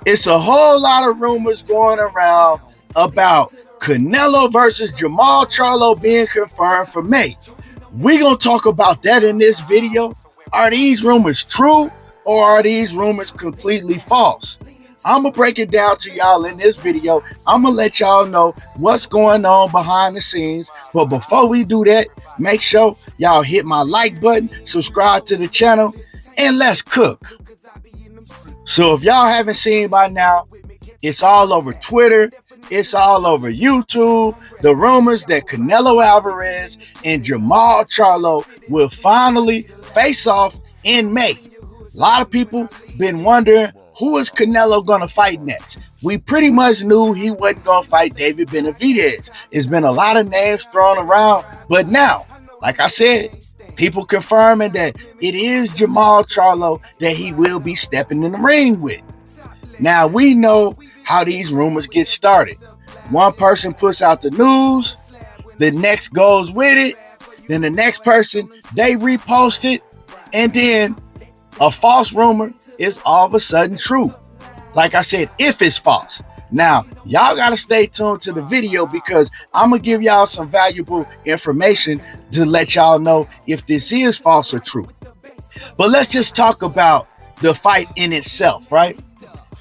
It's a whole lot of rumors going around about Canelo versus Jermall Charlo being confirmed for May. We're going to talk about that in this video. Are these rumors true or are these rumors completely false? I'm going to break it down to y'all in this video. I'm going to let y'all know what's going on behind the scenes. But before we do that, make sure y'all hit my like button, subscribe to the channel, and let's cook. So if y'all haven't seen by now, it's all over Twitter. It's all over YouTube. The rumors that Canelo Alvarez and Jermall Charlo will finally face off in May. A lot of people been wondering, who is Canelo going to fight next? We pretty much knew he wasn't going to fight David Benavidez. It's been a lot of names thrown around, but now, like I said, people confirming that it is Jermall Charlo that he will be stepping in the ring with. Now, we know how these rumors get started. One person puts out the news, the next goes with it, then the next person, they repost it, and then a false rumor is all of a sudden true. Like I said, if it's false. Now, y'all got to stay tuned to the video because I'm going to give y'all some valuable information to let y'all know if this is false or true. But let's just talk about the fight in itself, right?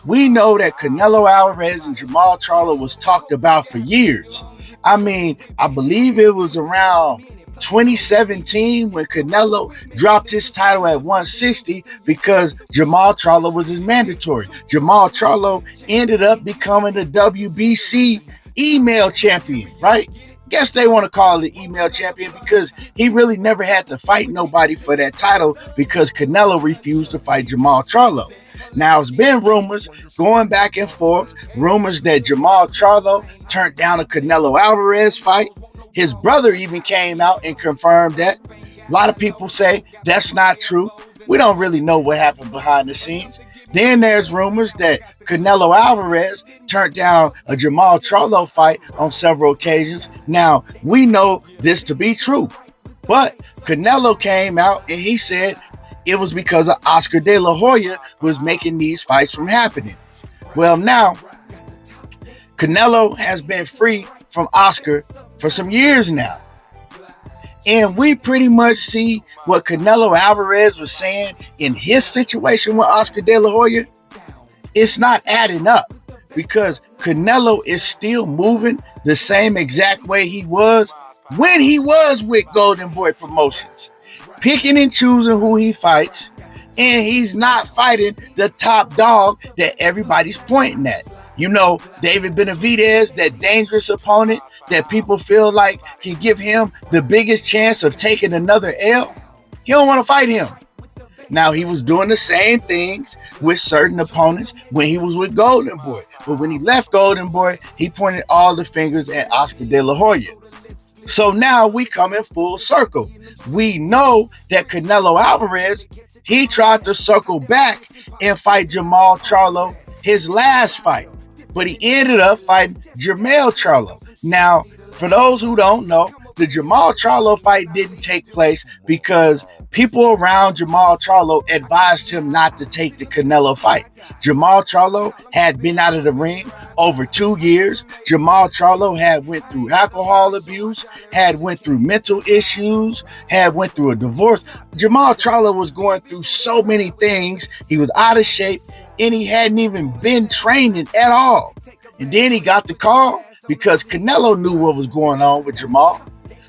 We know that Canelo Alvarez and Jermall Charlo was talked about for years. I mean, I believe it was around 2017 when Canelo dropped his title at 160 because Jermall Charlo was his mandatory. Jermall Charlo ended up becoming the WBC email champion, right? Guess they want to call it email champion because he really never had to fight nobody for that title because Canelo refused to fight Jermall Charlo. Now, it's been rumors going back and forth, rumors that Jermall Charlo turned down a Canelo Alvarez fight. His brother even came out and confirmed that. A lot of people say that's not true. We don't really know what happened behind the scenes. Then there's rumors that Canelo Alvarez turned down a Jermall Charlo fight on several occasions. Now, we know this to be true. But Canelo came out and he said it was because of Oscar De La Hoya was making these fights from happening. Well, now, Canelo has been free from Oscar for some years now. And we pretty much see what Canelo Alvarez was saying in his situation with Oscar De La Hoya. It's not adding up because Canelo is still moving the same exact way he was when he was with Golden Boy Promotions, picking and choosing who he fights, and he's not fighting the top dog that everybody's pointing at. You know, David Benavidez, that dangerous opponent that people feel like can give him the biggest chance of taking another L. He don't want to fight him. Now, he was doing the same things with certain opponents when he was with Golden Boy. But when he left Golden Boy, he pointed all the fingers at Oscar De La Hoya. So now we come in full circle. We know that Canelo Alvarez, he tried to circle back and fight Jermall Charlo his last fight. But he ended up fighting Jermall Charlo. Now, for those who don't know, the Jermall Charlo fight didn't take place because people around Jermall Charlo advised him not to take the Canelo fight. Jermall Charlo had been out of the ring over 2 years. Jermall Charlo had went through alcohol abuse, had went through mental issues, had went through a divorce. Jermall Charlo was going through so many things. He was out of shape and he hadn't even been training at all. And then he got the call because Canelo knew what was going on with Jermall.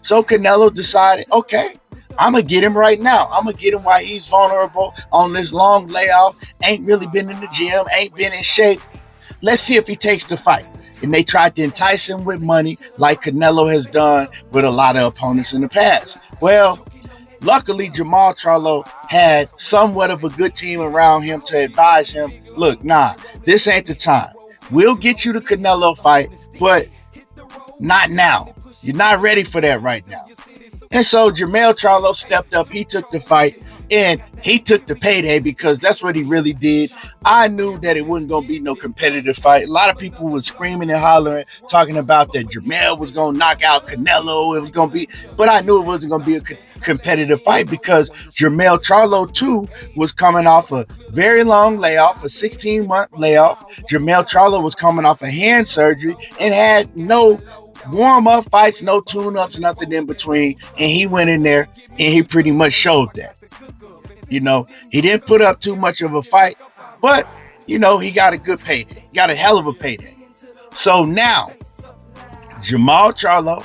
So Canelo decided, okay, I'm going to get him right now. I'm going to get him while he's vulnerable on this long layoff, ain't really been in the gym, ain't been in shape. Let's see if he takes the fight. And they tried to entice him with money like Canelo has done with a lot of opponents in the past. Well, luckily, Jermall Charlo had somewhat of a good team around him to advise him, look, nah, this ain't the time. We'll get you the Canelo fight, but not now. You're not ready for that right now. And so Jermall Charlo stepped up. He took the fight. And he took the payday because that's what he really did. I knew that it wasn't going to be no competitive fight. A lot of people were screaming and hollering, talking about that Jermall was going to knock out Canelo. It was going to be, but I knew it wasn't going to be a competitive fight because Jermall Charlo too was coming off a very long layoff, a 16-month layoff. Jermall Charlo was coming off a hand surgery and had no warm-up fights, no tune-ups, nothing in between. And he went in there and he pretty much showed that. You know, he didn't put up too much of a fight, but, you know, he got a good payday. He got a hell of a payday. So now, Jermall Charlo,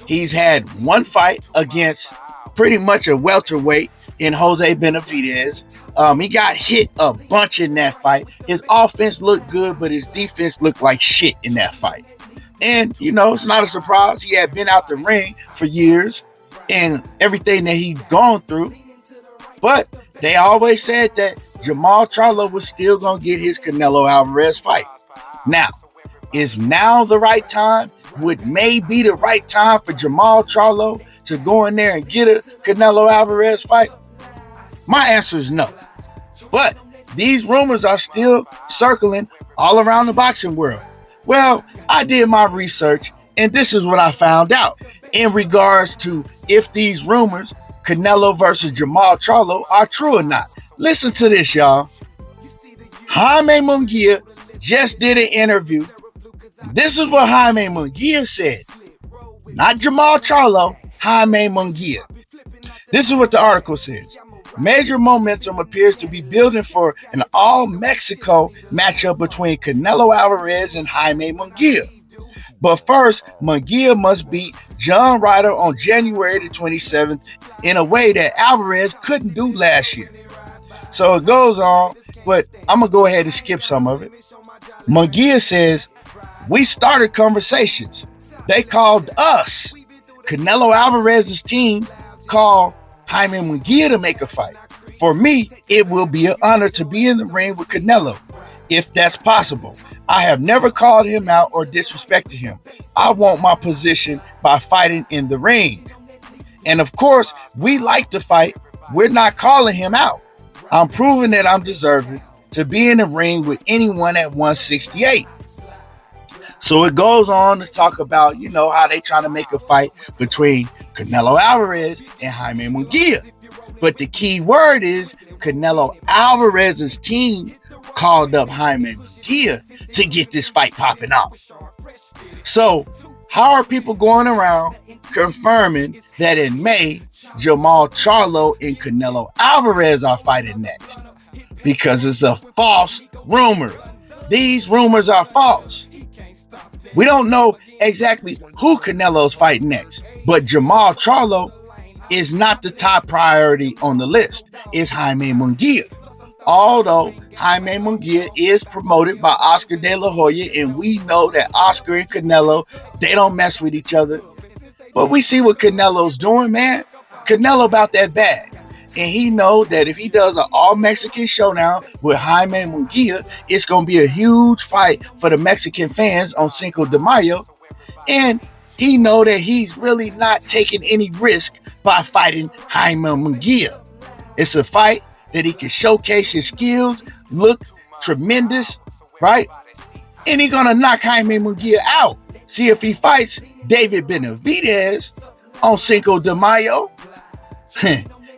he's had one fight against pretty much a welterweight in Jose Benavidez. He got hit a bunch in that fight. His offense looked good, but his defense looked like shit in that fight. And, you know, it's not a surprise. He had been out the ring for years and everything that he's gone through. But they always said that Jermall Charlo was still going to get his Canelo Alvarez fight. Now, is now the right time? Would May be the right time for Jermall Charlo to go in there and get a Canelo Alvarez fight? My answer is no. But these rumors are still circling all around the boxing world. Well, I did my research, and this is what I found out in regards to if these rumors, Canelo versus Jermall Charlo, are true or not. Listen to this, y'all. Jaime Munguia just did an interview. This is what Jaime Munguia said. Not Jermall Charlo, Jaime Munguia. This is what the article says. Major momentum appears to be building for an all-Mexico matchup between Canelo Alvarez and Jaime Munguia. But first, Munguia must beat John Ryder on January the 27th in a way that Alvarez couldn't do last year. So it goes on, but I'm going to go ahead and skip some of it. Munguia says, we started conversations. They called us. Canelo Alvarez's team called Jaime Munguia to make a fight. For me, it will be an honor to be in the ring with Canelo, if that's possible. I have never called him out or disrespected him. I want my position by fighting in the ring. And of course, we like to fight. We're not calling him out. I'm proving that I'm deserving to be in the ring with anyone at 168. So it goes on to talk about, you know, how they trying to make a fight between Canelo Alvarez and Jaime Munguia. But the key word is Canelo Alvarez's team called up Jaime Munguia to get this fight popping off. So how are people going around confirming that in May, Jermall Charlo and Canelo Alvarez are fighting next? Because it's a false rumor. These rumors are false. We don't know exactly who Canelo's fighting next, but Jermall Charlo is not the top priority on the list. It's Jaime Munguia. Although Jaime Munguia is promoted by Oscar De La Hoya, and we know that Oscar and Canelo, they don't mess with each other. But we see what Canelo's doing, man. Canelo about that bag. And he know that if he does an all-Mexican showdown with Jaime Munguia, it's going to be a huge fight for the Mexican fans on Cinco de Mayo. And he know that he's really not taking any risk by fighting Jaime Munguia. It's a fight that he can showcase his skills, look tremendous, right? And he's going to knock Jaime Munguia out. See, if he fights David Benavidez on Cinco de Mayo,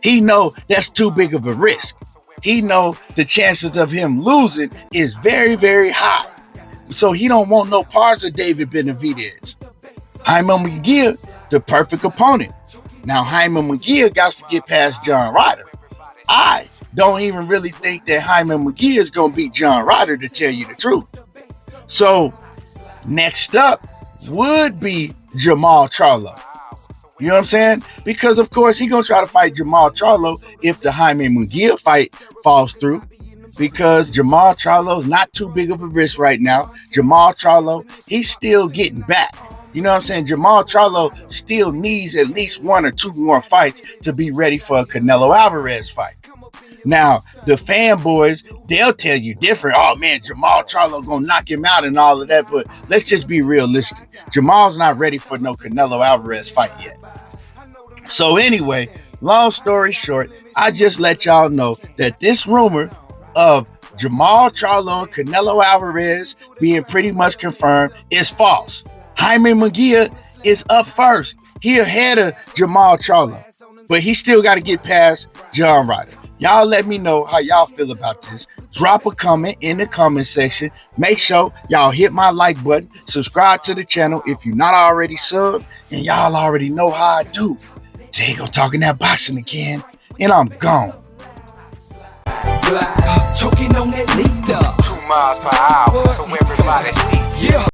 he know that's too big of a risk. He know the chances of him losing is very, very high. So he don't want no parts of David Benavidez. Jaime Munguia, the perfect opponent. Now, Jaime Munguia got to get past John Ryder. I don't even really think that Jaime Munguia is going to beat John Ryder, to tell you the truth. So, next up would be Jermall Charlo. You know what I'm saying? Because, of course, he's going to try to fight Jermall Charlo if the Jaime Munguia fight falls through. Because Jermall Charlo is not too big of a risk right now. Jermall Charlo, he's still getting back. You know what I'm saying? Jermall Charlo still needs at least one or two more fights to be ready for a Canelo Alvarez fight. Now, the fanboys, they'll tell you different. Oh, man, Jermall Charlo gonna knock him out and all of that. But let's just be realistic. Jermall's not ready for no Canelo Alvarez fight yet. So anyway, long story short, I just let y'all know that this rumor of Jermall Charlo and Canelo Alvarez being pretty much confirmed is false. Jaime Munguia is up first. He ahead of Jermall Charlo, but he still got to get past John Ryder. Y'all let me know how y'all feel about this. Drop a comment in the comment section. Make sure y'all hit my like button. Subscribe to the channel if you're not already subbed. And y'all already know how I do. Diego talking that boxing again. And I'm gone. Choking on that lead up. 2 miles per hour, so everybody see. Yeah.